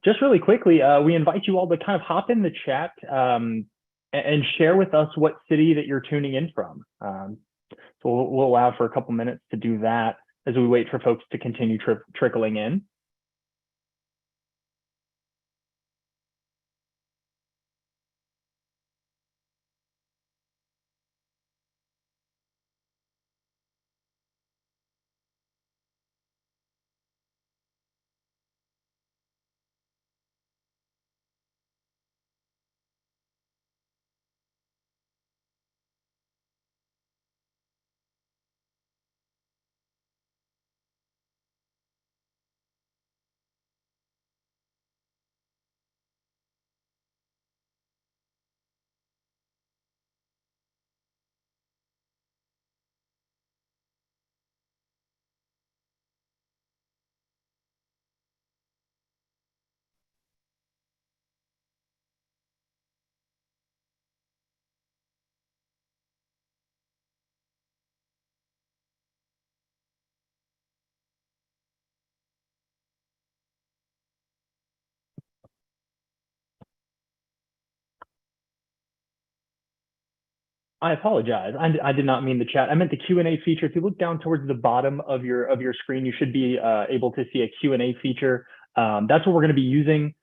Just really quickly, we invite you all to kind of hop in the chat and share with us what city that you're tuning in from. So we'll allow for a couple minutes to do that as we wait for folks to continue trickling in. I apologize. I did not mean the chat. I meant the Q&A feature. If you look down towards the bottom of your screen, you should be able to see a Q&A feature. That's what we're going to be using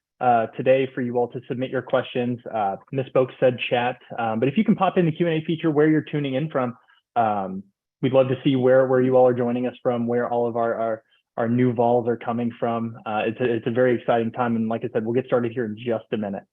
today for you all to submit your questions. Misspoke, said chat, but if you can pop in the Q&A feature where you're tuning in from, we'd love to see where you all are joining us from, where all of our new vols are coming from. It's a very exciting time, and like I said, we'll get started here in just a minute.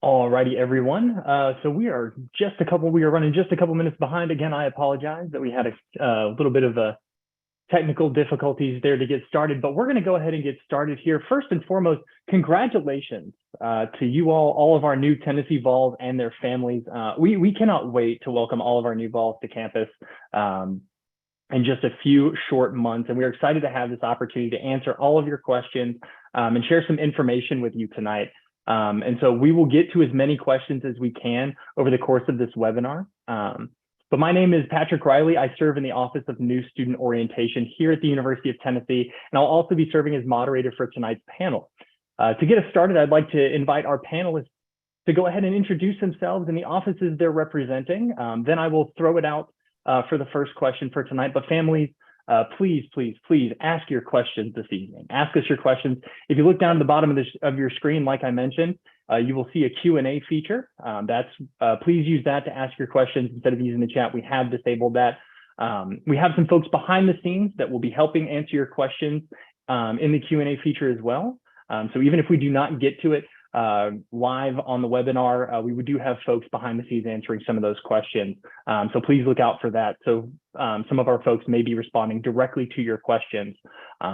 Alrighty, everyone. So we are running just a couple minutes behind. Again, I apologize that we had a little bit of technical difficulties there to get started, but we're going to go ahead and get started here. First and foremost, congratulations to you all of our new Tennessee Vols and their families. We cannot wait to welcome all of our new Vols to campus in just a few short months, and we're excited to have this opportunity to answer all of your questions and share some information with you tonight. And so we will get to as many questions as we can over the course of this webinar. But my name is Patrick Riley. I serve in the Office of New Student Orientation here at the University of Tennessee, and I'll also be serving as moderator for tonight's panel. To get us started, I'd like to invite our panelists to go ahead and introduce themselves and the offices they're representing. Then I will throw it out for the first question for tonight. But families, please ask your questions this evening. Ask us your questions. If you look down at the bottom of your screen, like I mentioned, you will see a Q&A feature. Please use that to ask your questions instead of using the chat. We have disabled that. We have some folks behind the scenes that will be helping answer your questions in the Q&A feature as well. So even if we do not get to it live on the webinar, we do have folks behind the scenes answering some of those questions. So please look out for that. So some of our folks may be responding directly to your questions. So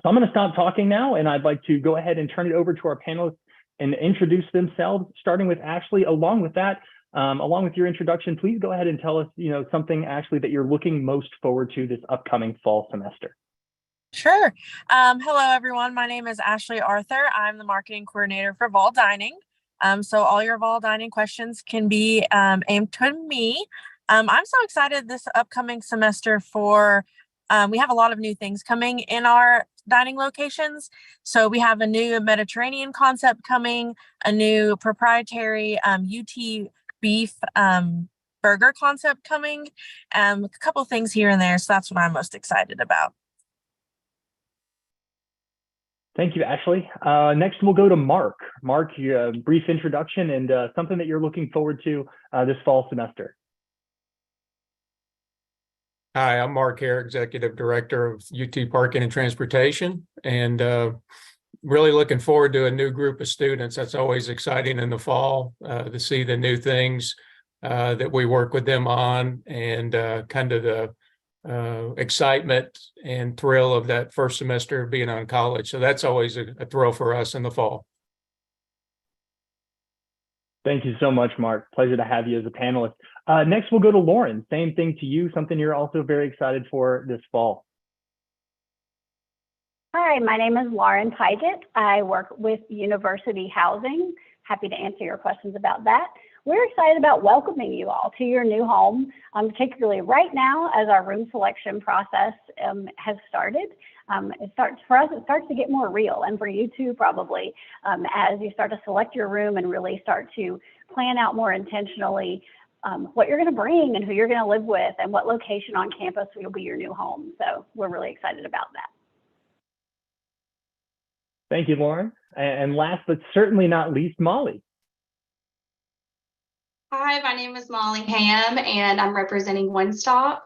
I'm going to stop talking now, and I'd like to go ahead and turn it over to our panelists and introduce themselves, starting with Ashley. Along with that, Along with your introduction, please go ahead and tell us, something, Ashley, that you're looking most forward to this upcoming fall semester. Sure. Hello, everyone. My name is Ashley Arthur. I'm the marketing coordinator for Vol Dining. So all your Vol Dining questions can be aimed to me. I'm so excited this upcoming semester for, we have a lot of new things coming in our dining locations. So we have a new Mediterranean concept coming, a new proprietary UT beef burger concept coming, a couple things here and there. So that's what I'm most excited about. Thank you, Ashley. Next, we'll go to Mark. Mark, your brief introduction and something that you're looking forward to this fall semester. Hi, I'm Mark Hare, Executive Director of UT Parking and Transportation, and really looking forward to a new group of students. That's always exciting in the fall to see the new things that we work with them on, and kind of the excitement and thrill of that first semester of being on college. So that's always a thrill for us in the fall. Thank you so much, Mark. Pleasure to have you as a panelist. Next, we'll go to Lauren. Same thing to you, something you're also very excited for this fall. Hi, my name is Lauren Tigett. I work with University Housing. Happy to answer your questions about that. We're excited about welcoming you all to your new home, particularly right now as our room selection process has started. It starts to get more real, and for you too, probably, as you start to select your room and really start to plan out more intentionally what you're going to bring and who you're going to live with and what location on campus will be your new home. So we're really excited about that. Thank you, Lauren. And last but certainly not least, Molly. Hi, my name is Molly Ham, and I'm representing One Stop,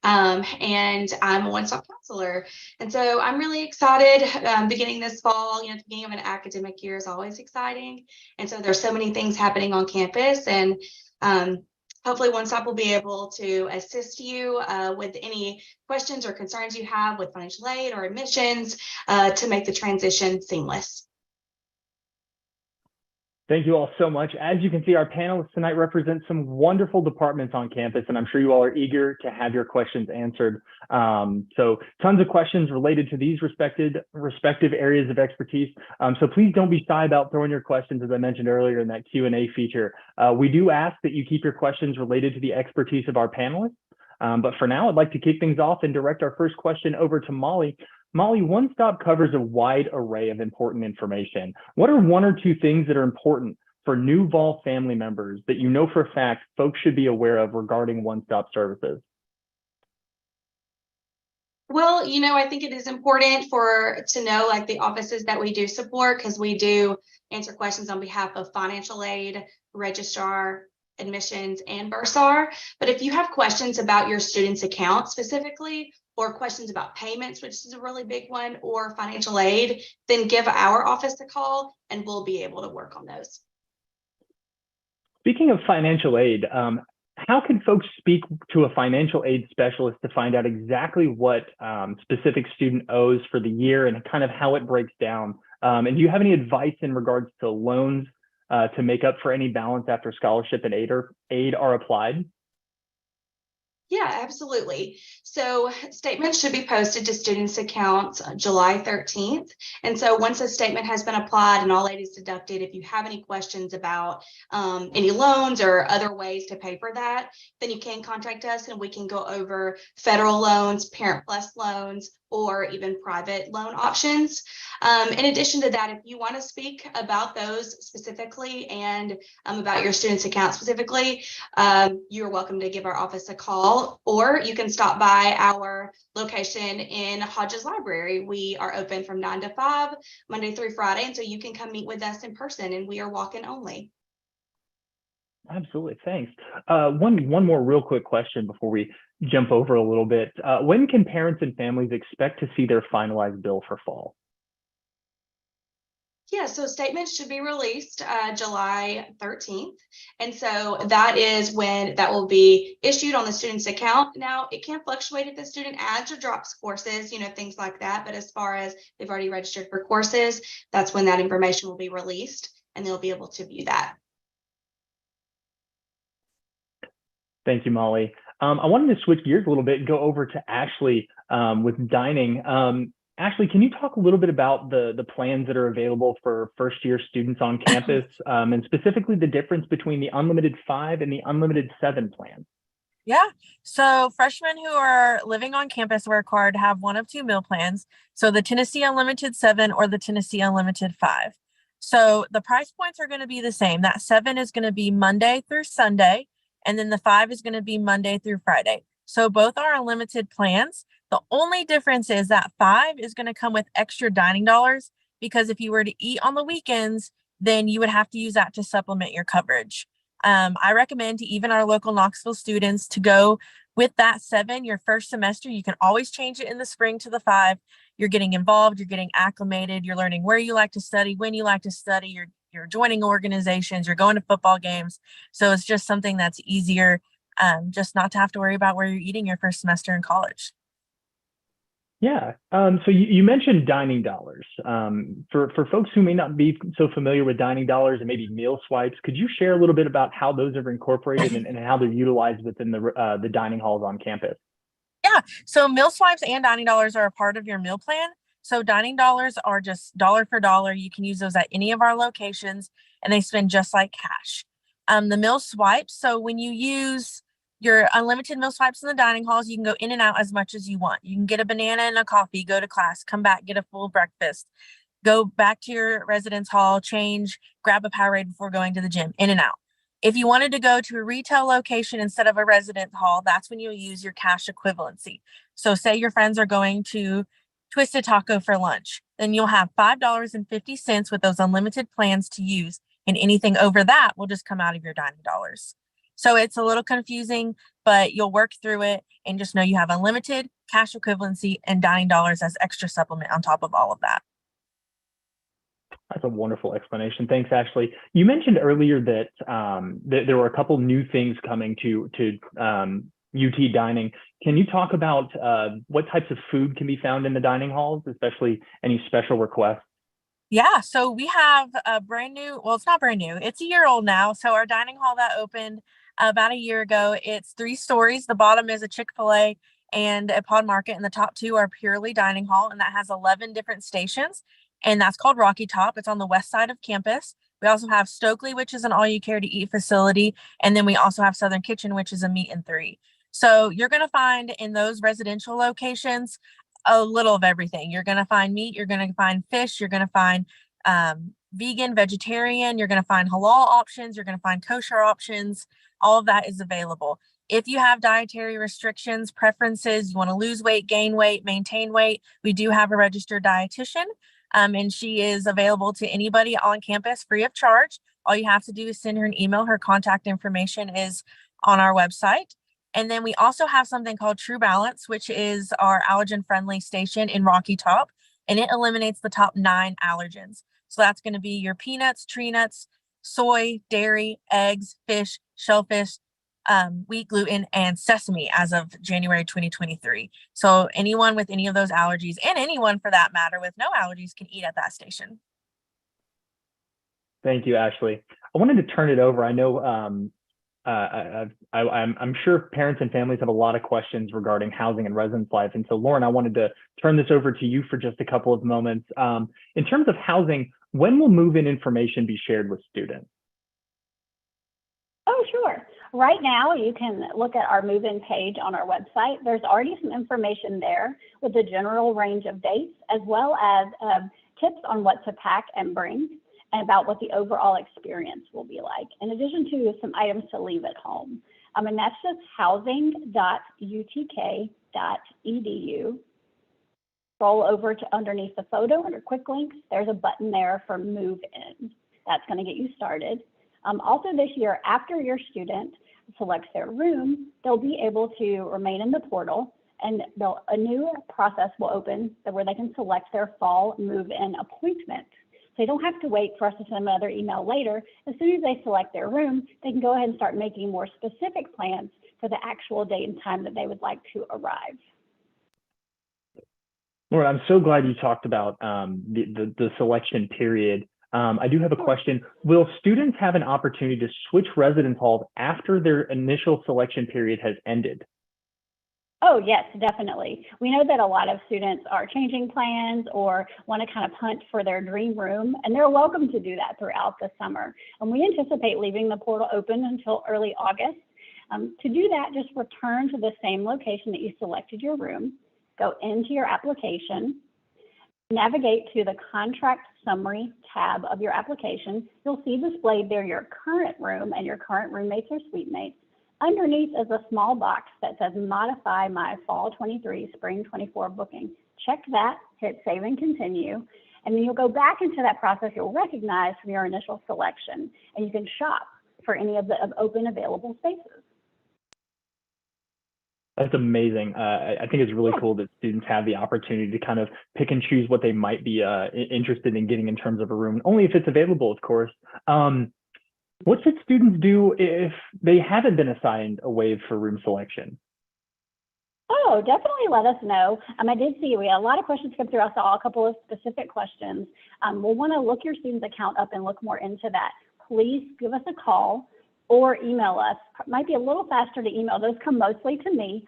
and I'm a One Stop counselor. And so I'm really excited beginning this fall. The beginning of an academic year is always exciting. And so there's so many things happening on campus, and hopefully One Stop will be able to assist you with any questions or concerns you have with financial aid or admissions to make the transition seamless. Thank you all so much. As you can see, our panelists tonight represent some wonderful departments on campus, and I'm sure you all are eager to have your questions answered. So tons of questions related to these respective areas of expertise. So please don't be shy about throwing your questions, as I mentioned earlier in that Q&A feature. We do ask that you keep your questions related to the expertise of our panelists. But for now, I'd like to kick things off and direct our first question over to Molly. Molly, One Stop covers a wide array of important information. What are one or two things that are important for new Vol family members that you know for a fact folks should be aware of regarding One Stop services? Well, I think it is important to know like the offices that we do support, because we do answer questions on behalf of financial aid, registrar, admissions, and bursar. But if you have questions about your student's account specifically, or questions about payments, which is a really big one, or financial aid, then give our office a call and we'll be able to work on those. Speaking of financial aid, how can folks speak to a financial aid specialist to find out exactly what specific student owes for the year and kind of how it breaks down? And do you have any advice in regards to loans to make up for any balance after scholarship and aid are applied? Yeah, absolutely. So statements should be posted to students' accounts July 13th. And so once a statement has been applied and all aid is deducted, if you have any questions about any loans or other ways to pay for that, then you can contact us and we can go over federal loans, Parent Plus loans, or even private loan options. In addition to that, if you want to speak about those specifically and about your student's account specifically, you're welcome to give our office a call, or you can stop by our location in Hodges Library. We are open from 9 to 5, Monday through Friday, and so you can come meet with us in person, and we are walk-in only. Absolutely, thanks. One more real quick question before we jump over a little bit. When can parents and families expect to see their finalized bill for fall? Yeah, so statements should be released July 13th. And so that is when that will be issued on the student's account. Now, it can fluctuate if the student adds or drops courses, things like that. But as far as they've already registered for courses, that's when that information will be released and they'll be able to view that. Thank you, Molly. I wanted to switch gears a little bit and go over to Ashley with dining. Ashley, can you talk a little bit about the plans that are available for first-year students on campus, and specifically the difference between the Unlimited 5 and the Unlimited 7 plan? Yeah. So freshmen who are living on campus are required to have one of two meal plans. So the Tennessee Unlimited 7 or the Tennessee Unlimited 5. So the price points are going to be the same. That 7 is going to be Monday through Sunday, and then the 5 is going to be Monday through Friday. So both are unlimited plans. The only difference is that 5 is going to come with extra dining dollars, because if you were to eat on the weekends, then you would have to use that to supplement your coverage. I recommend to even our local Knoxville students to go with that 7 your first semester. You can always change it in the spring to the 5. You're getting involved, you're getting acclimated, you're learning where you like to study, when you like to study, you're joining organizations, you're going to football games. So it's just something that's easier, just not to have to worry about where you're eating your first semester in college. Yeah. So you mentioned dining dollars. For folks who may not be so familiar with dining dollars and maybe meal swipes, could you share a little bit about how those are incorporated and how they're utilized within the dining halls on campus? Yeah. So meal swipes and dining dollars are a part of your meal plan. So dining dollars are just dollar for dollar. You can use those at any of our locations, and they spend just like cash. The meal swipes. So when you use your unlimited meal swipes in the dining halls, you can go in and out as much as you want. You can get a banana and a coffee, go to class, come back, get a full breakfast, go back to your residence hall, change, grab a Powerade before going to the gym, in and out. If you wanted to go to a retail location instead of a residence hall, that's when you'll use your cash equivalency. So say your friends are going to Twisted Taco for lunch, then you'll have $5.50 with those unlimited plans to use, and anything over that will just come out of your dining dollars. So it's a little confusing, but you'll work through it and just know you have unlimited, cash equivalency, and dining dollars as extra supplement on top of all of that. That's a wonderful explanation. Thanks, Ashley. You mentioned earlier that that there were a couple new things coming to UT dining. Can you talk about what types of food can be found in the dining halls, especially any special requests? Yeah, so we have a brand new, well, it's not brand new, it's a year old now. So our dining hall that opened about a year ago, it's 3 stories. The bottom is a Chick-fil-A and a Pod Market, and the top 2 are purely dining hall, and that has 11 different stations, and that's called Rocky Top. It's on the west side of campus. We also have Stokely, which is an all-you-care-to-eat facility, and then we also have Southern Kitchen, which is a meat and 3. So you're going to find in those residential locations a little of everything. You're going to find meat, you're going to find fish, you're going to find vegan, vegetarian, you're going to find halal options, you're going to find kosher options. All of that is available. If you have dietary restrictions, preferences, you want to lose weight, gain weight, maintain weight, we do have a registered dietitian, and she is available to anybody on campus free of charge. All you have to do is send her an email. Her contact information is on our website. And then we also have something called True Balance, which is our allergen-friendly station in Rocky Top, and it eliminates the top 9 allergens. So that's going to be your peanuts, tree nuts, soy, dairy, eggs, fish, shellfish, wheat, gluten, and sesame as of January 2023. So anyone with any of those allergies, and anyone for that matter with no allergies, can eat at that station. Thank you, Ashley. I wanted to turn it over. I know I'm sure parents and families have a lot of questions regarding housing and residence life. And so, Lauren, I wanted to turn this over to you for just a couple of moments. In terms of housing, when will move-in information be shared with students? Oh, sure. Right now, you can look at our move-in page on our website. There's already some information there with a general range of dates, as well as tips on what to pack and bring, and about what the overall experience will be like, in addition to some items to leave at home. And that's just housing.utk.edu. Scroll over to underneath the photo under quick links. There's a button there for move in. That's going to get you started. Also this year, after your student selects their room, they'll be able to remain in the portal, and a new process will open where they can select their fall move-in appointment. So you don't have to wait for us to send another email later. As soon as they select their room, they can go ahead and start making more specific plans for the actual date and time that they would like to arrive. Lauren, I'm so glad you talked about the selection period. I do have a question. Will students have an opportunity to switch residence halls after their initial selection period has ended? Oh, yes, definitely. We know that a lot of students are changing plans or want to kind of hunt for their dream room, and they're welcome to do that throughout the summer. And we anticipate leaving the portal open until early August. To do that, just return to the same location that you selected your room, go into your application, navigate to the contract summary tab of your application. You'll see displayed there your current room and your current roommates or suite mates. Underneath is a small box that says modify my fall 23, spring 24 booking. Check that, hit save and continue, and then you'll go back into that process you'll recognize from your initial selection, and you can shop for any of the open available spaces. That's amazing. I think it's really cool that students have the opportunity to kind of pick and choose what they might be interested in getting in terms of a room, only if it's available, of course. What should students do if they haven't been assigned a waive for room selection? Oh, definitely let us know. I did see we had a lot of questions come through. I saw a couple of specific questions. We'll want to look your student's account up and look more into that. Please give us a call or email us. It might be a little faster to email. Those come mostly to me,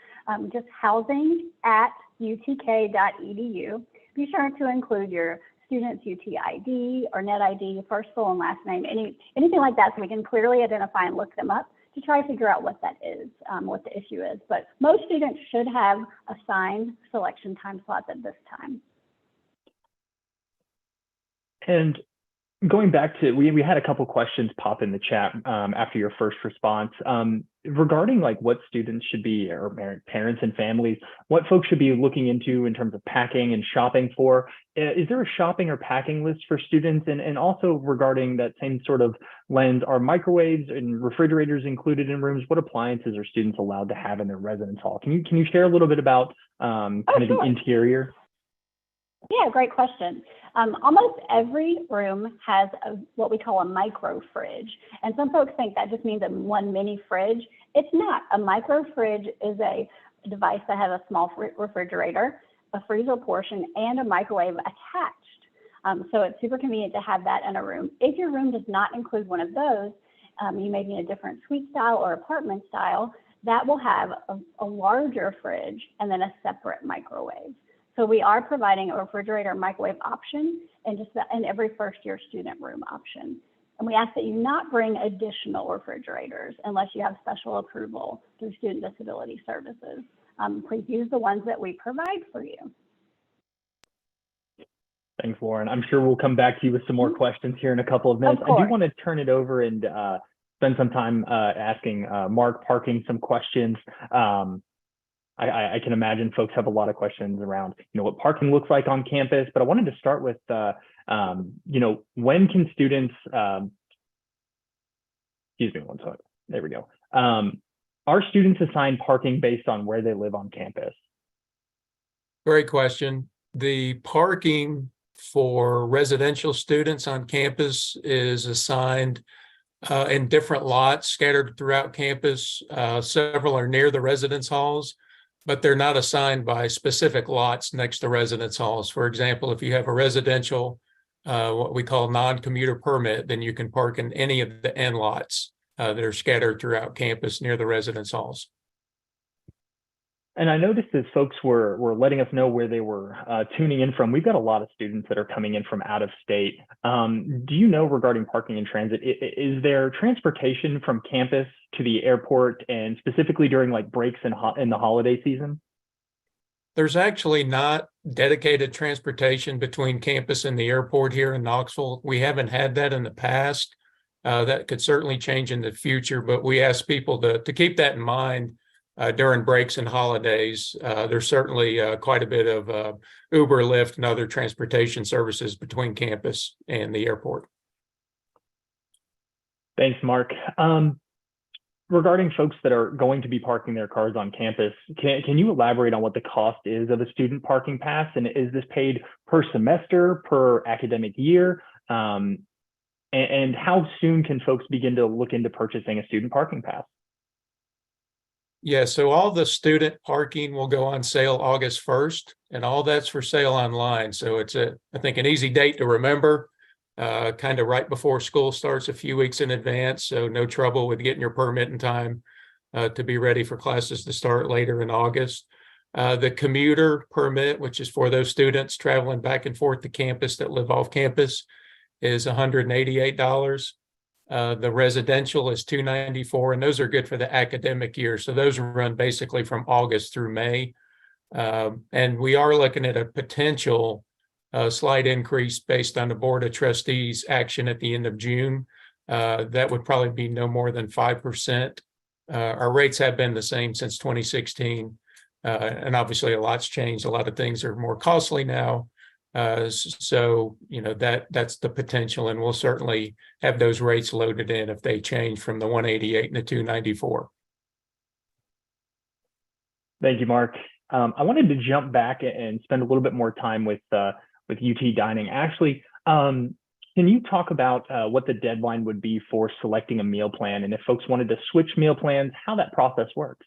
just housing@utk.edu. Be sure to include your student's UTID or NetID, first, full, and last name, anything like that, so we can clearly identify and look them up to try to figure out what that is, what the issue is. But most students should have assigned selection time slots at this time. And going back to, we had a couple questions pop in the chat after your first response regarding like what students should be, or parents and families, what folks should be looking into in terms of packing and shopping for. Is there a shopping or packing list for students? And also regarding that same sort of lens, are microwaves and refrigerators included in rooms? What appliances are students allowed to have in their residence hall? Can you share a little bit about kind of the interior? Yeah, great question. Almost every room has what we call a micro fridge. And some folks think that just means one mini fridge. It's not. A micro fridge is a device that has a small refrigerator, a freezer portion, and a microwave attached. So it's super convenient to have that in a room. If your room does not include one of those, you may be in a different suite style or apartment style, that will have a larger fridge and then a separate microwave. So we are providing a refrigerator and microwave option in every first-year student room option. And we ask that you not bring additional refrigerators unless you have special approval through Student Disability Services. Please use the ones that we provide for you. Thanks, Lauren. I'm sure we'll come back to you with some more questions here in a couple of minutes. I do want to turn it over and spend some time asking Mark Parking some questions. I can imagine folks have a lot of questions around, what parking looks like on campus, but I wanted to start with, when can students, excuse me one second, there we go. Are students assigned parking based on where they live on campus? Great question. The parking for residential students on campus is assigned in different lots scattered throughout campus. Several are near the residence halls, but they're not assigned by specific lots next to residence halls. For example, if you have a residential, what we call non-commuter permit, then you can park in any of the N lots that are scattered throughout campus near the residence halls. And I noticed as folks were letting us know where they were tuning in from, we've got a lot of students that are coming in from out of state. Do you know, regarding parking and transit, is there transportation from campus to the airport, and specifically during like breaks in the holiday season? There's actually not dedicated transportation between campus and the airport here in Knoxville. We haven't had that in the past. That could certainly change in the future, but we ask people to keep that in mind. During breaks and holidays, there's certainly quite a bit of Uber, Lyft, and other transportation services between campus and the airport. Thanks, Mark. Regarding folks that are going to be parking their cars on campus, can you elaborate on what the cost is of a student parking pass? And is this paid per semester, per academic year? And how soon can folks begin to look into purchasing a student parking pass? Yeah, so all the student parking will go on sale August 1st, and all that's for sale online. So it's I think an easy date to remember. kind of right before school starts, a few weeks in advance. So no trouble with getting your permit in time to be ready for classes to start later in August. The commuter permit, which is for those students traveling back and forth to campus that live off campus, is $188. The residential is $294, and those are good for the academic year. So those run basically from August through May. And we are looking at a potential slight increase based on the Board of Trustees action at the end of June. That would probably be no more than 5%. Our rates have been the same since 2016. And obviously a lot's changed. A lot of things are more costly now. So, that's the potential, and we'll certainly have those rates loaded in if they change from the 188 and the 294. Thank you, Mark. I wanted to jump back and spend a little bit more time with UT Dining. Actually, can you talk about what the deadline would be for selecting a meal plan, and if folks wanted to switch meal plans, how that process works?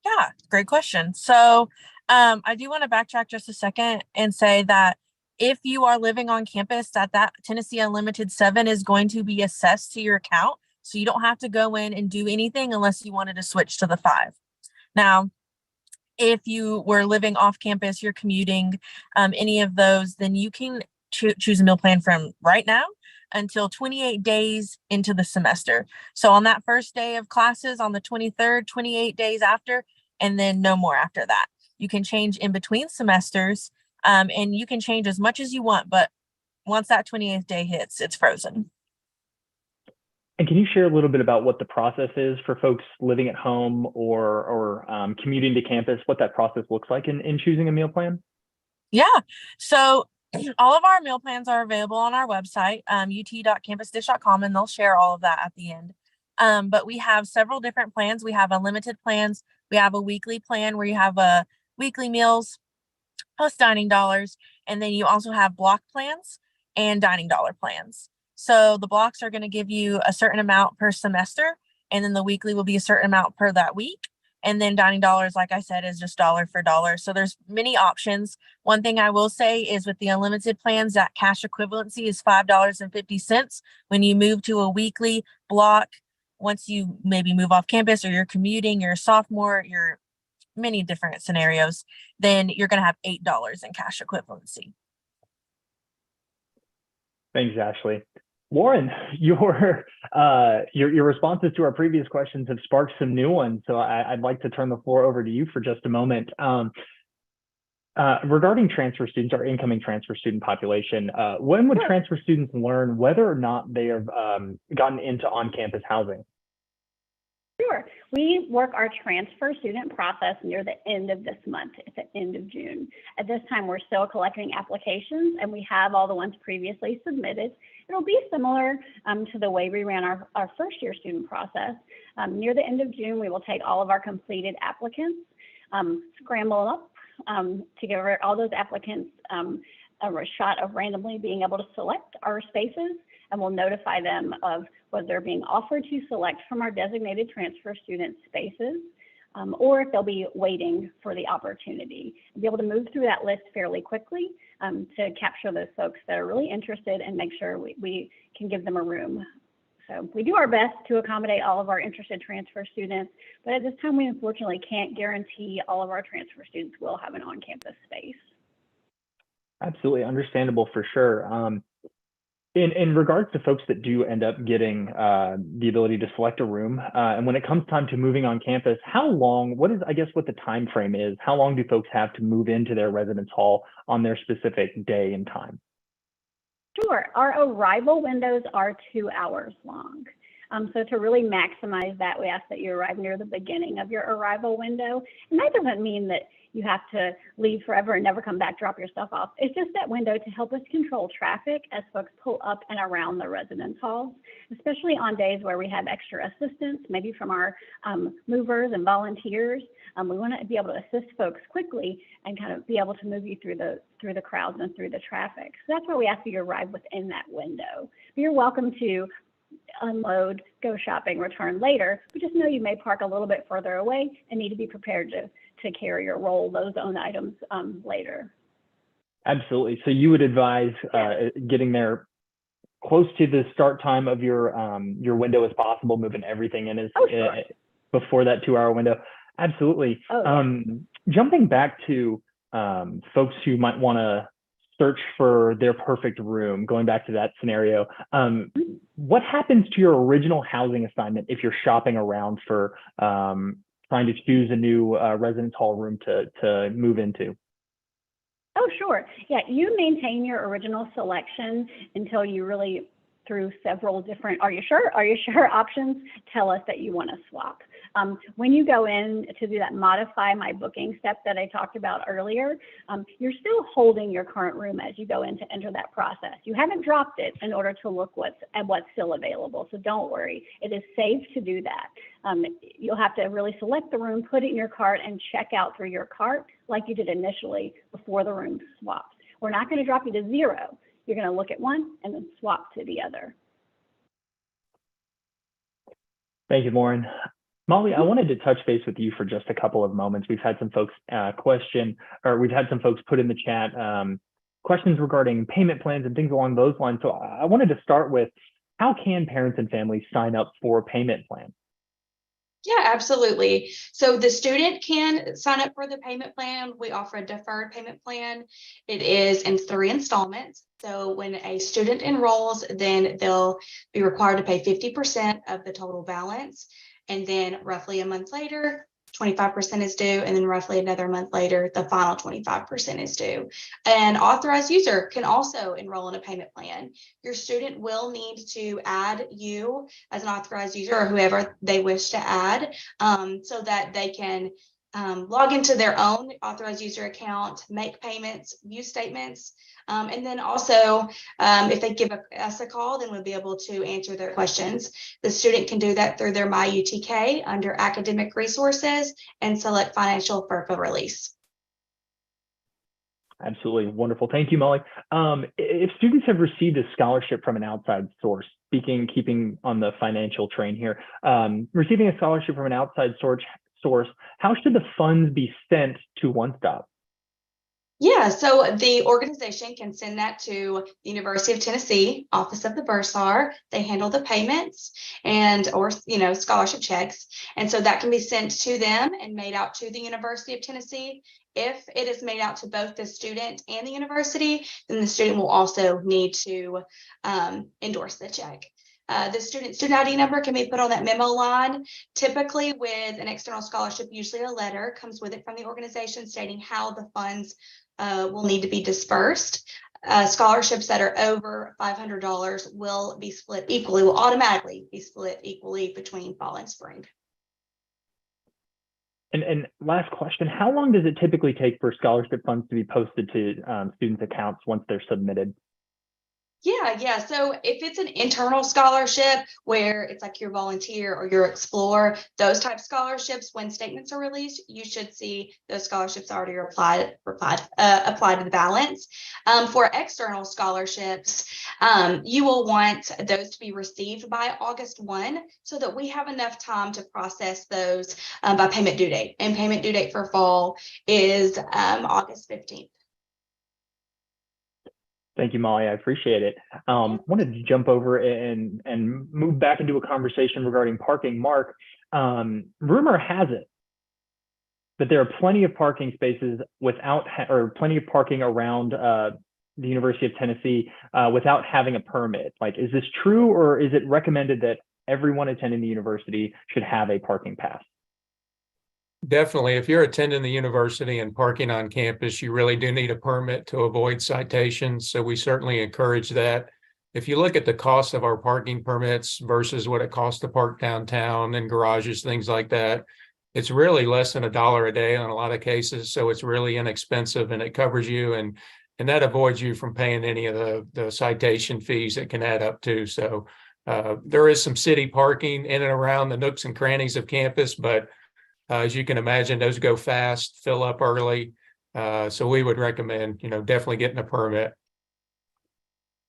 Yeah, great question. So I do want to backtrack just a second and say that if you are living on campus, that Tennessee Unlimited 7 is going to be assessed to your account. So you don't have to go in and do anything unless you wanted to switch to the 5. Now, if you were living off campus, you're commuting, any of those, then you can choose a meal plan from right now until 28 days into the semester. So on that first day of classes on the 23rd, 28 days after, and then no more after that. You can change in between semesters, and you can change as much as you want, but once that 28th day hits, it's frozen. And can you share a little bit about what the process is for folks living at home or commuting to campus, what that process looks like in choosing a meal plan? Yeah. So all of our meal plans are available on our website, ut.campusdish.com, and they'll share all of that at the end. But we have several different plans. We have unlimited plans. We have a weekly plan where you have weekly meals plus dining dollars. And then you also have block plans and dining dollar plans. So the blocks are going to give you a certain amount per semester. And then the weekly will be a certain amount per that week. And then dining dollars, like I said, is just dollar for dollar. So there's many options. One thing I will say is with the unlimited plans, that cash equivalency is $5.50. When you move to a weekly block, once you maybe move off campus or you're commuting, you're a sophomore, you're many different scenarios, then you're going to have $8 in cash equivalency. Thanks, Ashley. Lauren, your responses to our previous questions have sparked some new ones. So I'd like to turn the floor over to you for just a moment. Regarding transfer students, our incoming transfer student population, when would transfer students learn whether or not they have gotten into on-campus housing? Sure. We work our transfer student process near the end of this month. It's the end of June. At this time, we're still collecting applications, and we have all the ones previously submitted. It'll be similar to the way we ran our first year student process. Near the end of June, we will take all of our completed applicants, scramble up to give all those applicants a shot of randomly being able to select our spaces, and we'll notify them of whether they're being offered to select from our designated transfer student spaces, or if they'll be waiting for the opportunity. And be able to move through that list fairly quickly to capture those folks that are really interested and make sure we can give them a room. So we do our best to accommodate all of our interested transfer students, but at this time we unfortunately can't guarantee all of our transfer students will have an on-campus space. Absolutely understandable for sure. In regards to folks that do end up getting the ability to select a room, and when it comes time to moving on campus, how long, what the time frame is, how long do folks have to move into their residence hall on their specific day and time? Sure. Our arrival windows are 2 hours long. So to really maximize that, we ask that you arrive near the beginning of your arrival window. And that doesn't mean that you have to leave forever and never come back, drop your stuff off. It's just that window to help us control traffic as folks pull up and around the residence halls, especially on days where we have extra assistance, maybe from our movers and volunteers. We want to be able to assist folks quickly and kind of be able to move you through the crowds and through the traffic. So that's why we ask you to arrive within that window. But you're welcome to unload, go shopping, return later, but just know you may park a little bit further away and need to be prepared to carry or roll those own items later. Absolutely. So you would advise getting there close to the start time of your window as possible, moving everything in as Sure. before that 2-hour window. Absolutely. Oh, yeah. Jumping back to folks who might want to search for their perfect room, going back to that scenario, what happens to your original housing assignment if you're shopping around for trying to choose a new residence hall room to move into? Oh, sure. Yeah, you maintain your original selection until you really, through several different, are you sure options, tell us that you want to swap. When you go in to do that modify my booking step that I talked about earlier, you're still holding your current room as you go in to enter that process. You haven't dropped it in order to look at what's still available. So don't worry, it is safe to do that. You'll have to really select the room, put it in your cart, and check out through your cart like you did initially before the room swapped. We're not going to drop you to zero. You're going to look at one and then swap to the other. Thank you, Lauren. Molly, I wanted to touch base with you for just a couple of moments. We've had some folks we've had some folks put in the chat questions regarding payment plans and things along those lines. So I wanted to start with, how can parents and families sign up for a payment plan? Yeah, absolutely. So the student can sign up for the payment plan. We offer a deferred payment plan. It is in 3 installments. So when a student enrolls, then they'll be required to pay 50% of the total balance. And then roughly a month later, 25% is due. And then roughly another month later, the final 25% is due. An authorized user can also enroll in a payment plan. Your student will need to add you as an authorized user or whoever they wish to add, so that they can log into their own authorized user account, make payments, view statements, and then also if they give us a call, then we'll be able to answer their questions. The student can do that through their My UTK under academic resources and select financial FERPA release. Absolutely wonderful. Thank you, Molly. If students have received a scholarship from an outside source, keeping on the financial train here, receiving a scholarship from an outside source, how should the funds be sent to One Stop? Yeah, so the organization can send that to the University of Tennessee Office of the Bursar. They handle the payments or scholarship checks, and so that can be sent to them and made out to the University of Tennessee. If it is made out to both the student and the university, then the student will also need to endorse the check. The student ID number can be put on that memo line. Typically with an external scholarship, usually a letter comes with it from the organization stating how the funds will need to be dispersed. Scholarships that are over $500 will automatically be split equally between fall and spring. And last question, how long does it typically take for scholarship funds to be posted to students' accounts once they're submitted? Yeah. So if it's an internal scholarship where it's like your volunteer or your explore, those type scholarships, when statements are released, you should see those scholarships already applied to the balance. For external scholarships, you will want those to be received by August 1 so that we have enough time to process those by payment due date. And payment due date for fall is August 15th. Thank you, Molly. I appreciate it. Wanted to jump over and move back into a conversation regarding parking. Mark, rumor has it that there are plenty of parking spaces or plenty of parking around the University of Tennessee without having a permit. Like, is this true, or is it recommended that everyone attending the university should have a parking pass? Definitely. If you're attending the university and parking on campus, you really do need a permit to avoid citations. So we certainly encourage that. If you look at the cost of our parking permits versus what it costs to park downtown and garages, things like that, it's really less than $1 a day in a lot of cases. So it's really inexpensive and it covers you and that avoids you from paying any of the citation fees that can add up to. So there is some city parking in and around the nooks and crannies of campus, but as you can imagine, those go fast, fill up early. So we would recommend, definitely getting a permit.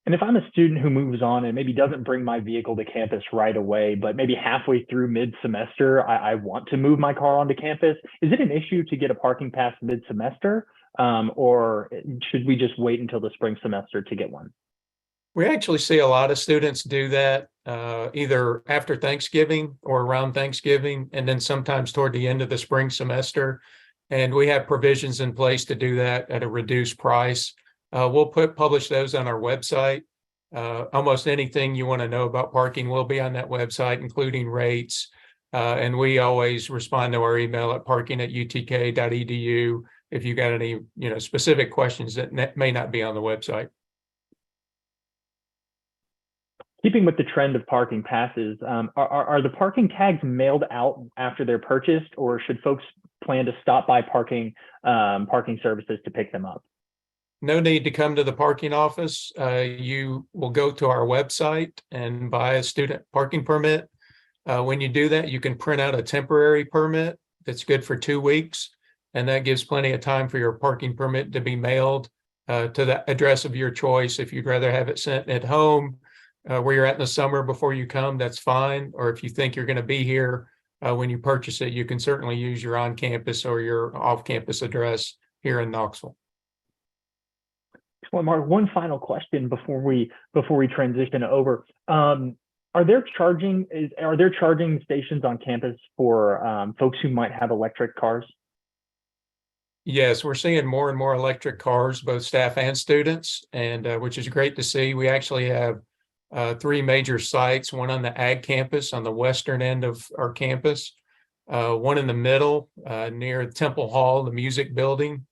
And if I'm a student who moves on and maybe doesn't bring my vehicle to campus right away, but maybe halfway through mid-semester, I want to move my car onto campus, is it an issue to get a parking pass mid-semester? Or should we just wait until the spring semester to get one? We actually see a lot of students do that either after Thanksgiving or around Thanksgiving, and then sometimes toward the end of the spring semester. And we have provisions in place to do that at a reduced price. We'll publish those on our website. Almost anything you want to know about parking will be on that website, including rates. And we always respond to our email at parking@utk.edu if you got any, specific questions that may not be on the website. Keeping with the trend of parking passes, are the parking tags mailed out after they're purchased, or should folks plan to stop by parking services to pick them up? No need to come to the parking office. You will go to our website and buy a student parking permit. When you do that, you can print out a temporary permit that's good for 2 weeks, and that gives plenty of time for your parking permit to be mailed to the address of your choice. If you'd rather have it sent at home where you're at in the summer before you come, that's fine. Or if you think you're going to be here when you purchase it, you can certainly use your on-campus or your off-campus address here in Knoxville. Well, Mark, one final question before we transition over. Are there charging stations on campus for folks who might have electric cars? Yes, we're seeing more and more electric cars, both staff and students, and which is great to see. We actually have 3 major sites, one on the ag campus on the western end of our campus, one in the middle near Temple Hall, the music building,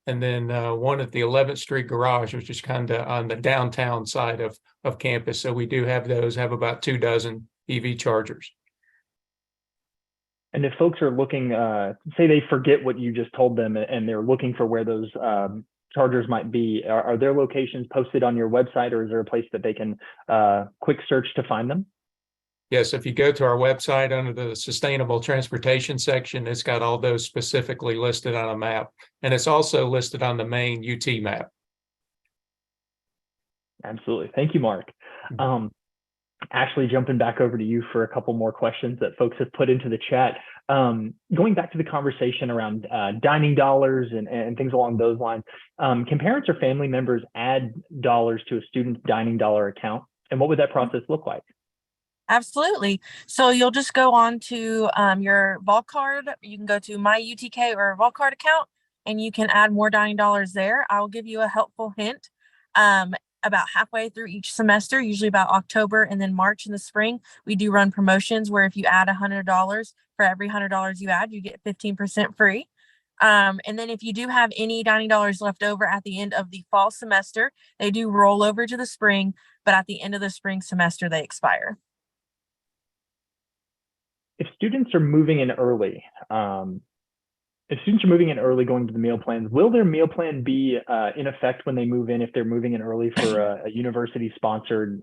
and then one at the 11th Street Garage, which is kind of on the downtown side of campus. So we do have about 2 dozen EV chargers. And if folks are looking, say they forget what you just told them and they're looking for where those chargers might be, are their locations posted on your website, or is there a place that they can quick search to find them? Yes, if you go to our website under the sustainable transportation section, it's got all those specifically listed on a map, and it's also listed on the main UT map. Absolutely. Thank you, Mark. Ashley, jumping back over to you for a couple more questions that folks have put into the chat. Going back to the conversation around dining dollars and things along those lines, can parents or family members add dollars to a student's dining dollar account? And what would that process look like? Absolutely. So you'll just go on to your vault card. You can go to my UTK or vault card account, and you can add more dining dollars there. I'll give you a helpful hint. About halfway through each semester, usually about October and then March in the spring, we do run promotions where if you add $100 for every $100 you add, you get 15% free. And then if you do have any dining dollars left over at the end of the fall semester, they do roll over to the spring, but at the end of the spring semester, they expire. If students are moving in early, going to the meal plans, will their meal plan be in effect when they move in if they're moving in early for a university-sponsored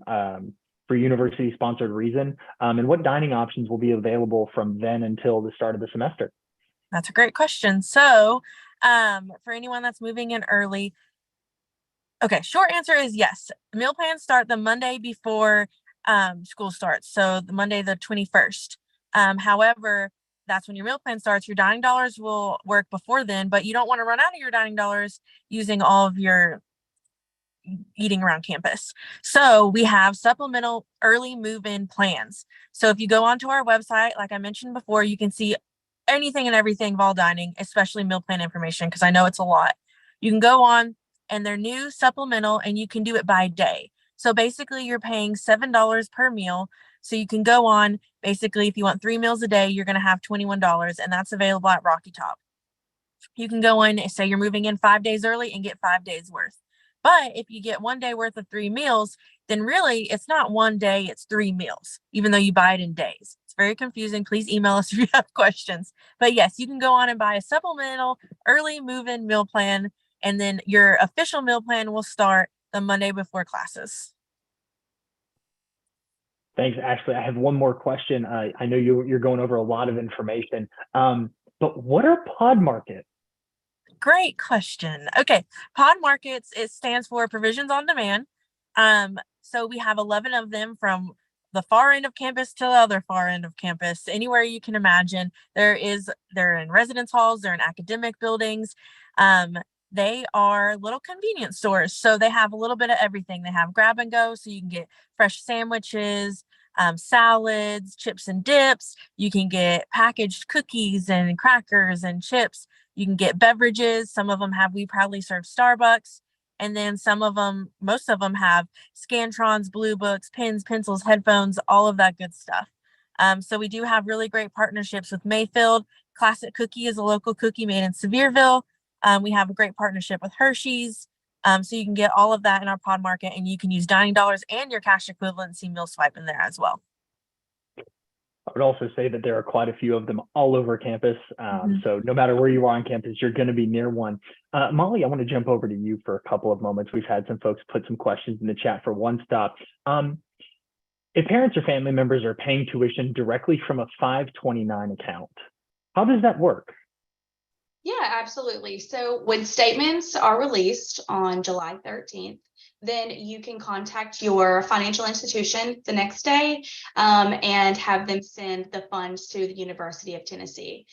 reason? And what dining options will be available from then until the start of the semester? That's a great question. So for anyone that's moving in early, okay, short answer is yes. Meal plans start the Monday before school starts, so the Monday the 21st. However, that's when your meal plan starts. Your dining dollars will work before then, but you don't want to run out of your dining dollars using all of your eating around campus. So we have supplemental early move-in plans. So if you go onto our website, like I mentioned before, you can see anything and everything Vol Dining, especially meal plan information, because I know it's a lot. You can go on and they're new supplemental, and you can do it by day. So basically you're paying $7 per meal. So you can go on, basically, if you want 3 meals a day, you're going to have $21, and that's available at Rocky Top. You can go in and say you're moving in 5 days early and get 5 days worth. But if you get 1 day worth of 3 meals, then really it's not 1 day, it's 3 meals, even though you buy it in days. It's very confusing. Please email us if you have questions. But yes, you can go on and buy a supplemental early move-in meal plan, and then your official meal plan will start the Monday before classes. Thanks, Ashley. I have one more question. I know you're going over a lot of information, but what are pod markets? Great question. Okay, pod markets, it stands for provisions on demand. So we have 11 of them from the far end of campus to the other far end of campus, anywhere you can imagine. They're in residence halls, they're in academic buildings. they are little convenience stores. So they have a little bit of everything. They have grab and go, so you can get fresh sandwiches, salads, chips and dips. You can get packaged cookies and crackers and chips. You can get beverages. Some of them have We Proudly Serve Starbucks. And then some of them, most of them have Scantrons, blue books, pens, pencils, headphones, all of that good stuff. So we do have really great partnerships with Mayfield. Classic Cookie is a local cookie made in Sevierville. We have a great partnership with Hershey's. So you can get all of that in our pod market, and you can use dining dollars and your cash equivalency meal swipe in there as well. I would also say that there are quite a few of them all over campus. So no matter where you are on campus, you're going to be near one. Molly, I want to jump over to you for a couple of moments. We've had some folks put some questions in the chat for One Stop. If parents or family members are paying tuition directly from a 529 account, how does that work? Yeah, absolutely. So when statements are released on July 13th, then you can contact your financial institution the next day and have them send the funds to the University of Tennessee.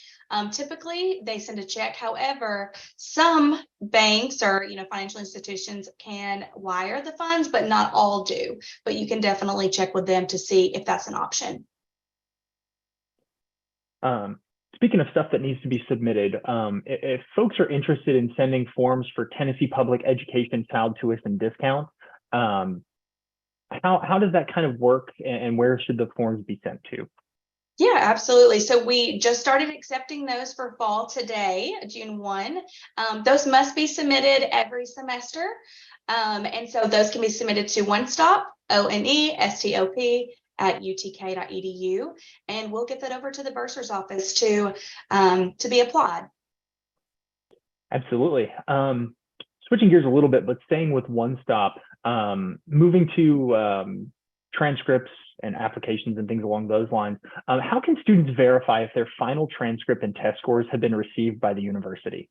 Typically, they send a check. However, some banks or financial institutions can wire the funds, but not all do. But you can definitely check with them to see if that's an option. Speaking of stuff that needs to be submitted, if folks are interested in sending forms for Tennessee Public Education Child Tuition Discount, how does that kind of work, and where should the forms be sent to? Yeah, absolutely. So we just started accepting those for fall today, June 1. Those must be submitted every semester. And so those can be submitted to One Stop, ONESTOP, at utk.edu, and we'll get that over to the bursar's office to be applied. Absolutely. Switching gears a little bit, but staying with One Stop, moving to transcripts and applications and things along those lines. How can students verify if their final transcript and test scores have been received by the university?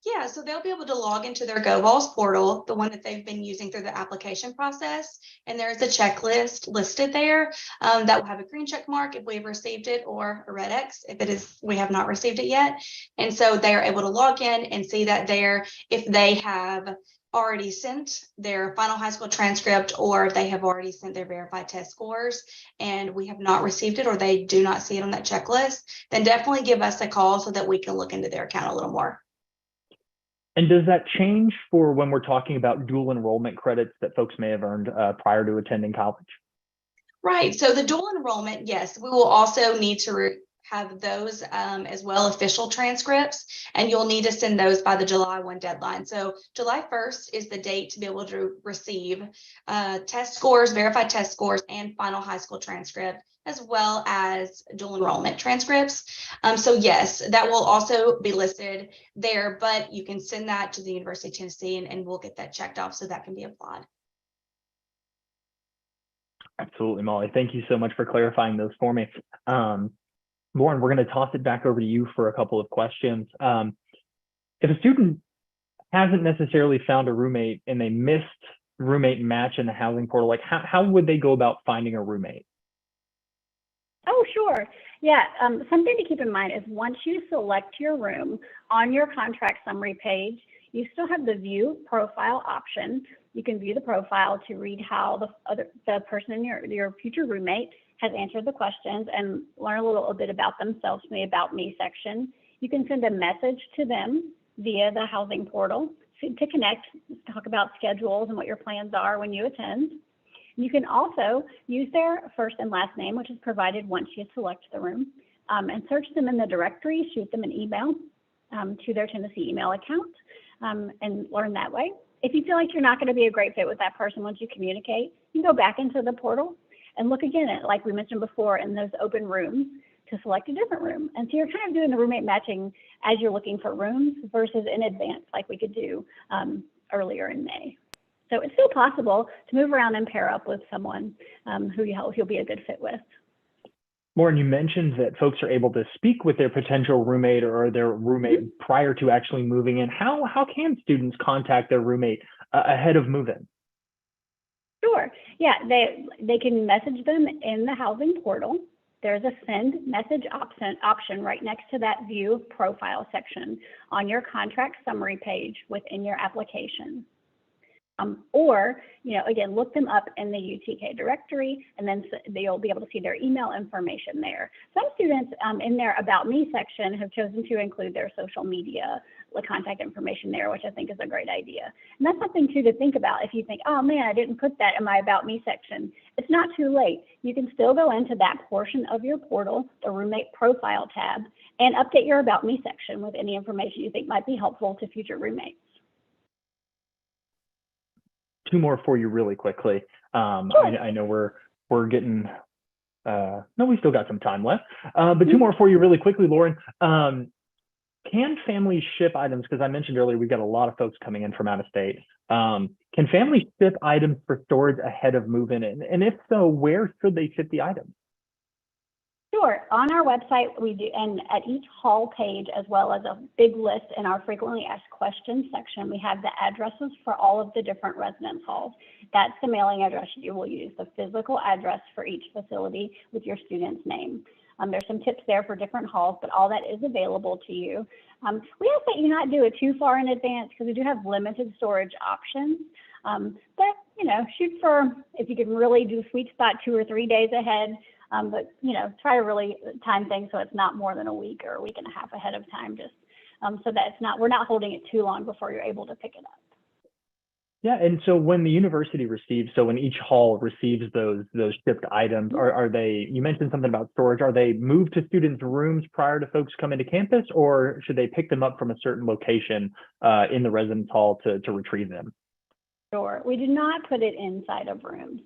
Yeah, so they'll be able to log into their GoVols portal, the one that they've been using through the application process. And there's a checklist listed there that will have a green check mark if we've received it, or a red X if it is we have not received it yet. And so they are able to log in and see that there, if they have already sent their final high school transcript, or if they have already sent their verified test scores and we have not received it, or they do not see it on that checklist, then definitely give us a call so that we can look into their account a little more. And does that change for when we're talking about dual enrollment credits that folks may have earned prior to attending college? Right. So the dual enrollment, yes, we will also need to have those as well, official transcripts, and you'll need to send those by the July 1 deadline. So July 1st is the date to be able to receive test scores, verified test scores, and final high school transcript, as well as dual enrollment transcripts. So yes, that will also be listed there, but you can send that to the University of Tennessee and we'll get that checked off so that can be applied. Absolutely, Molly. Thank you so much for clarifying those for me. Lauren, we're going to toss it back over to you for a couple of questions. If a student hasn't necessarily found a roommate and they missed roommate match in the housing portal, like how would they go about finding a roommate? Oh, sure. Yeah, something to keep in mind is once you select your room on your contract summary page, you still have the view profile option. You can view the profile to read how the person in your future roommate has answered the questions and learn a little bit about themselves in the About Me section. You can send a message to them via the housing portal to connect, talk about schedules and what your plans are when you attend. You can also use their first and last name, which is provided once you select the room, and search them in the directory, shoot them an email to their Tennessee email account, and learn that way. If you feel like you're not going to be a great fit with that person once you communicate, you can go back into the portal and look again at, like we mentioned before, in those open rooms to select a different room. And so you're kind of doing the roommate matching as you're looking for rooms versus in advance like we could do earlier in May. So it's still possible to move around and pair up with someone who you'll be a good fit with. Lauren, you mentioned that folks are able to speak with their potential roommate or their roommate prior to actually moving in. How can students contact their roommate ahead of move-in? Sure. Yeah, they can message them in the housing portal. there's a send message option right next to that view profile section on your contract summary page within your application. Or, again, look them up in the UTK directory, and then you'll be able to see their email information there. Some students in their About Me section have chosen to include their social media contact information there, which I think is a great idea. And that's something too to think about. If you think, oh man, I didn't put that in my About Me section, it's not too late. You can still go into that portion of your portal, the roommate profile tab, and update your About Me section with any information you think might be helpful to future roommates. Two more for you really quickly. Sure. I know we're getting, no, we still got some time left, but two more for you really quickly, Lauren. Can families ship items? Because I mentioned earlier, we've got a lot of folks coming in from out of state. Can families ship items for storage ahead of move-in? And if so, where should they ship the items? Sure. On our website, we do, and at each hall page, as well as a big list in our frequently asked questions section, we have the addresses for all of the different residence halls. That's the mailing address you will use, the physical address for each facility with your student's name. There's some tips there for different halls, but all that is available to you. We ask that you not do it too far in advance because we do have limited storage options. But, shoot for, if you can really do sweet spot 2 or 3 days ahead. But, try to really time things so it's not more than a week or a week and a half ahead of time, just so that we're not holding it too long before you're able to pick it up. Yeah, and so when the university receives, so when each hall receives those shipped items, are they, you mentioned something about storage, are they moved to students' rooms prior to folks coming to campus, or should they pick them up from a certain location in the residence hall to retrieve them? Sure. We do not put it inside of rooms.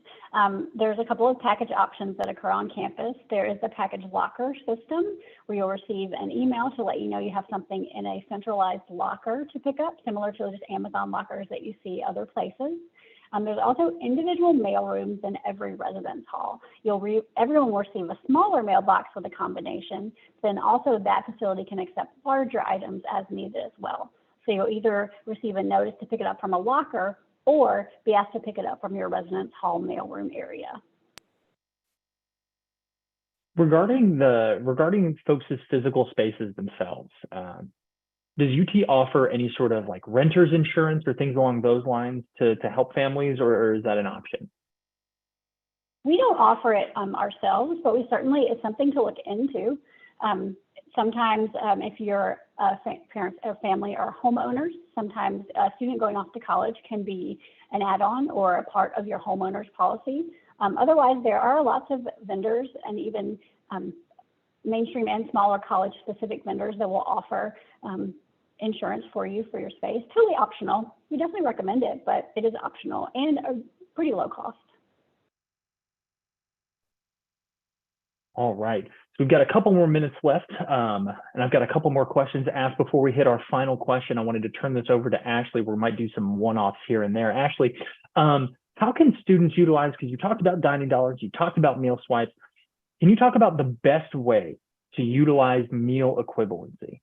There's a couple of package options that occur on campus. There is the package locker system where you'll receive an email to let you know you have something in a centralized locker to pick up, similar to just Amazon lockers that you see other places. There's also individual mail rooms in every residence hall. Everyone will receive a smaller mailbox with a combination. Then also that facility can accept larger items as needed as well. So you'll either receive a notice to pick it up from a locker or be asked to pick it up from your residence hall mailroom area. Regarding folks' physical spaces themselves, does UT offer any sort of like renter's insurance or things along those lines to help families, or is that an option? We don't offer it ourselves, but we certainly, it's something to look into. Sometimes if your parents or family are homeowners, sometimes a student going off to college can be an add-on or a part of your homeowner's policy. Otherwise, there are lots of vendors and even mainstream and smaller college-specific vendors that will offer insurance for you for your space. Totally optional. We definitely recommend it, but it is optional and a pretty low cost. All right. So we've got a couple more minutes left, and I've got a couple more questions to ask before we hit our final question. I wanted to turn this over to Ashley. We might do some one-offs here and there. Ashley, how can students utilize, because you talked about dining dollars, you talked about meal swipes. Can you talk about the best way to utilize meal equivalency?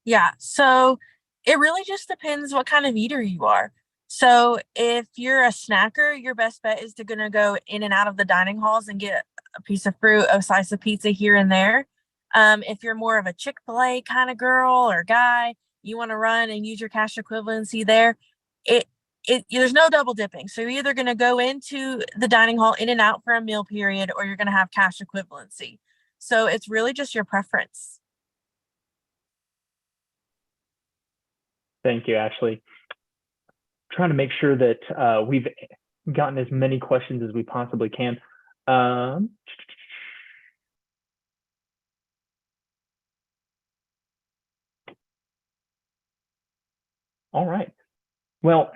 Yeah, so it really just depends what kind of eater you are. So if you're a snacker, your best bet is to go in and out of the dining halls and get a piece of fruit, a slice of pizza here and there. If you're more of a Chick-fil-A kind of girl or guy, you want to run and use your cash equivalency there. There's no double dipping. So you're either going to go into the dining hall in and out for a meal period, or you're going to have cash equivalency. So it's really just your preference. Thank you, Ashley. Trying to make sure that we've gotten as many questions as we possibly can. All right. Well,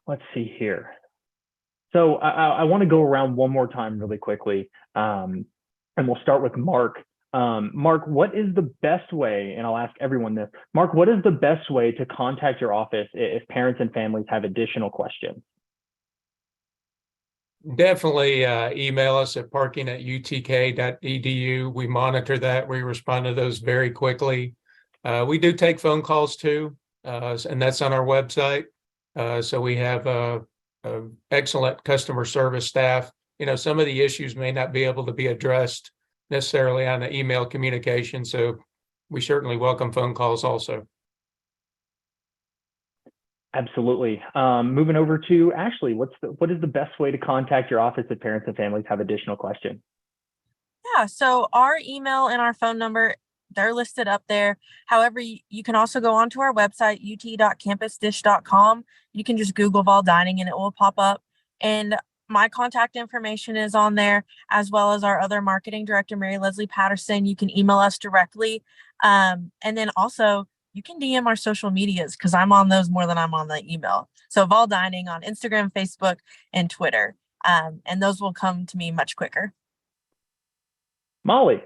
let's see here. So I want to go around one more time really quickly, and we'll start with Mark. Mark, what is the best way, and I'll ask everyone this, Mark, what is the best way to contact your office if parents and families have additional questions? Definitely email us at parking@utk.edu. We monitor that. We respond to those very quickly. We do take phone calls too, and that's on our website. So we have a excellent customer service staff some of the issues may not be able to be addressed necessarily on the email communication. So we certainly welcome phone calls also. Absolutely. Moving over to Ashley, what is the best way to contact your office if parents and families have additional questions? Yeah, so our email and our phone number, they're listed up there. However, you can also go onto our website, ut.campusdish.com. You can just Google Vol Dining and it will pop up. And my contact information is on there, as well as our other marketing director, Mary Leslie Patterson. You can email us directly. And then also you can DM our social medias because I'm on those more than I'm on the email. So Vol Dining on Instagram, Facebook, and Twitter. And those will come to me much quicker. Molly.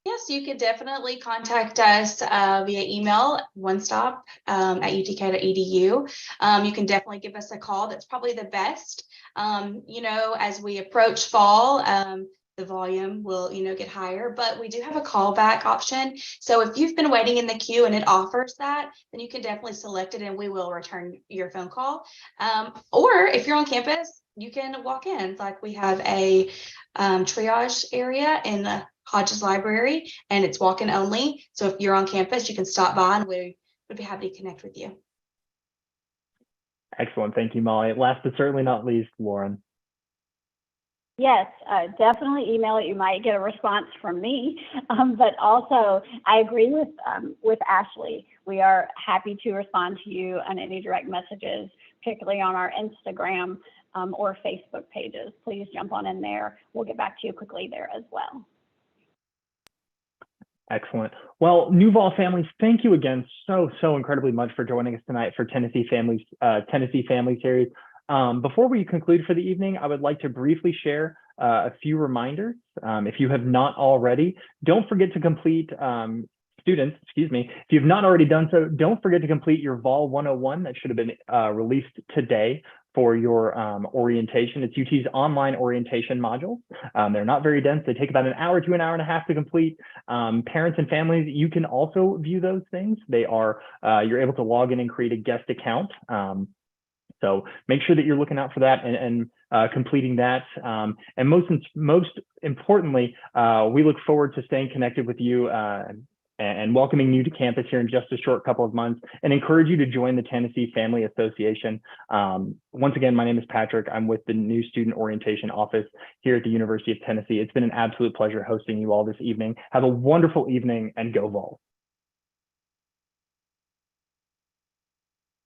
Yes, you could definitely contact us via email, onestop at utk.edu. You can definitely give us a call. That's probably the best. As we approach fall, the volume will, get higher, but we do have a callback option. So if you've been waiting in the queue and it offers that, then you can definitely select it and we will return your phone call. Or if you're on campus, you can walk in. Like we have a triage area in the Hodges Library and it's walk-in only. So if you're on campus, you can stop by and we would be happy to connect with you. Excellent. Thank you, Molly. Last but certainly not least, Lauren. Yes, definitely email it. You might get a response from me, but also I agree with Ashley. We are happy to respond to you on any direct messages, particularly on our Instagram or Facebook pages. Please jump on in there. We'll get back to you quickly there as well. Excellent. Well, New Vol families, thank you again so incredibly much for joining us tonight for Tennessee Family Series. Before we conclude for the evening, I would like to briefly share a few reminders. If you have not already, don't forget to complete, students, excuse me, if you've not already done so, don't forget to complete your Vol 101 that should have been released today for your orientation. It's UT's online orientation module. They're not very dense. They take about an hour to an hour and a half to complete. Parents and families, you can also view those things. They are, you're able to log in and create a guest account. So make sure that you're looking out for that and completing that. And most importantly, we look forward to staying connected with you and welcoming you to campus here in just a short couple of months and encourage you to join the Tennessee Family Association. Once again, my name is Patrick. I'm with the new Student Orientation Office here at the University of Tennessee. It's been an absolute pleasure hosting you all this evening. Have a wonderful evening and go Vols.